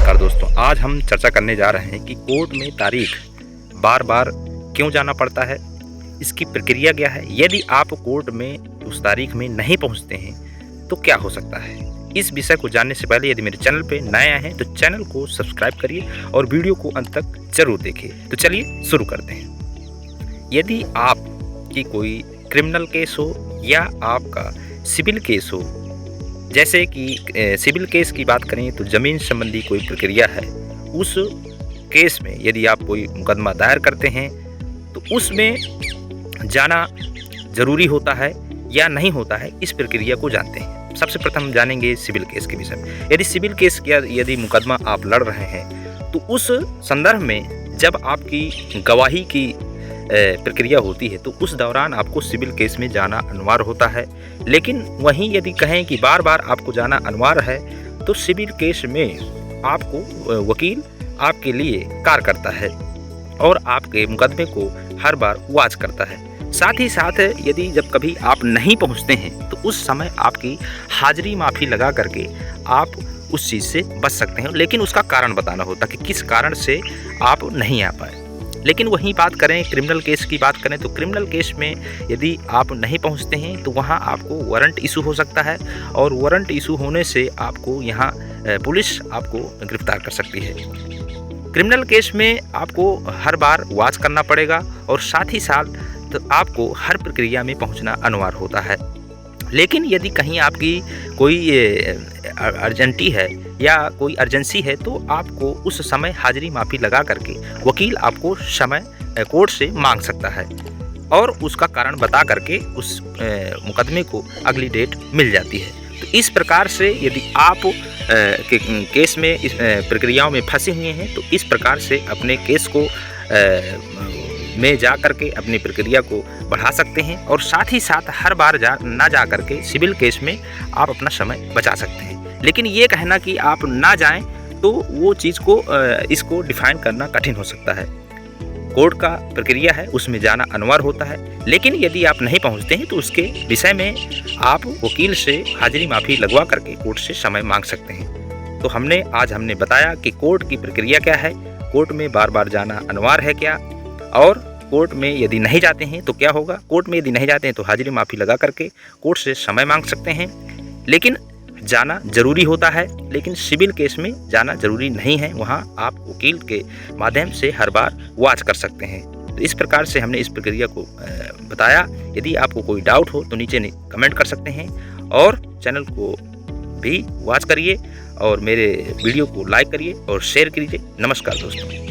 नमस्कार दोस्तों, आज हम चर्चा करने जा रहे हैं कि कोर्ट में तारीख बार बार क्यों जाना पड़ता है, इसकी प्रक्रिया क्या है। यदि आप कोर्ट में उस तारीख में नहीं पहुंचते हैं तो क्या हो सकता है। इस विषय को जानने से पहले यदि मेरे चैनल पे नए आए हैं तो चैनल को सब्सक्राइब करिए और वीडियो को अंत तक जरूर देखिए। तो चलिए शुरू करते हैं। यदि आपकी कोई क्रिमिनल केस हो या आपका सिविल केस हो, जैसे कि सिविल केस की बात करें तो ज़मीन संबंधी कोई प्रक्रिया है, उस केस में यदि आप कोई मुकदमा दायर करते हैं तो उसमें जाना ज़रूरी होता है या नहीं होता है, इस प्रक्रिया को जानते हैं। सबसे प्रथम जानेंगे सिविल केस के विषय में। यदि सिविल केस या यदि मुकदमा आप लड़ रहे हैं तो उस संदर्भ में जब आपकी गवाही की प्रक्रिया होती है तो उस दौरान आपको सिविल केस में जाना अनिवार्य होता है। लेकिन वहीं यदि कहें कि बार बार आपको जाना अनिवार्य है तो सिविल केस में आपको वकील आपके लिए कार्य करता है और आपके मुकदमे को हर बार वॉच करता है। साथ ही साथ यदि जब कभी आप नहीं पहुंचते हैं तो उस समय आपकी हाजिरी माफ़ी लगा करके आप उस चीज़ से बच सकते हैं, लेकिन उसका कारण बताना होता है कि किस कारण से आप नहीं आ पाए। लेकिन वहीं बात करें क्रिमिनल केस की बात करें तो क्रिमिनल केस में यदि आप नहीं पहुंचते हैं तो वहां आपको वारंट इशू हो सकता है और वारंट इशू होने से आपको यहां पुलिस आपको गिरफ्तार कर सकती है। क्रिमिनल केस में आपको हर बार वॉच करना पड़ेगा और साथ ही साथ तो आपको हर प्रक्रिया में पहुंचना अनिवार्य होता है। लेकिन यदि कहीं आपकी कोई अर्जेंटी है या कोई अर्जेंसी है तो आपको उस समय हाजिरी माफ़ी लगा करके वकील आपको समय कोर्ट से मांग सकता है और उसका कारण बता करके उस मुकदमे को अगली डेट मिल जाती है। तो इस प्रकार से यदि आप केस में इस प्रक्रियाओं में फंसे हुए हैं तो इस प्रकार से अपने केस को में जा करके अपनी प्रक्रिया को बढ़ा सकते हैं और साथ ही साथ हर बार ना जा करके सिविल केस में आप अपना समय बचा सकते हैं। लेकिन ये कहना कि आप ना जाएं तो वो चीज़ को इसको डिफाइन करना कठिन हो सकता है। कोर्ट का प्रक्रिया है उसमें जाना अनिवार्य होता है, लेकिन यदि आप नहीं पहुंचते हैं तो उसके विषय में आप वकील से हाजिरी माफ़ी लगवा करके कोर्ट से समय मांग सकते हैं। तो आज हमने बताया कि कोर्ट की प्रक्रिया क्या है, कोर्ट में बार बार जाना अनिवार्य है क्या, और कोर्ट में यदि नहीं जाते हैं तो क्या होगा। कोर्ट में यदि नहीं जाते हैं तो हाजिरी माफ़ी लगा करके कोर्ट से समय मांग सकते हैं, लेकिन जाना ज़रूरी होता है। लेकिन सिविल केस में जाना ज़रूरी नहीं है, वहाँ आप वकील के माध्यम से हर बार वॉच कर सकते हैं। तो इस प्रकार से हमने इस प्रक्रिया को बताया। यदि आपको कोई डाउट हो तो नीचे कमेंट कर सकते हैं और चैनल को भी वॉच करिए और मेरे वीडियो को लाइक करिए और शेयर कीजिए। नमस्कार दोस्तों।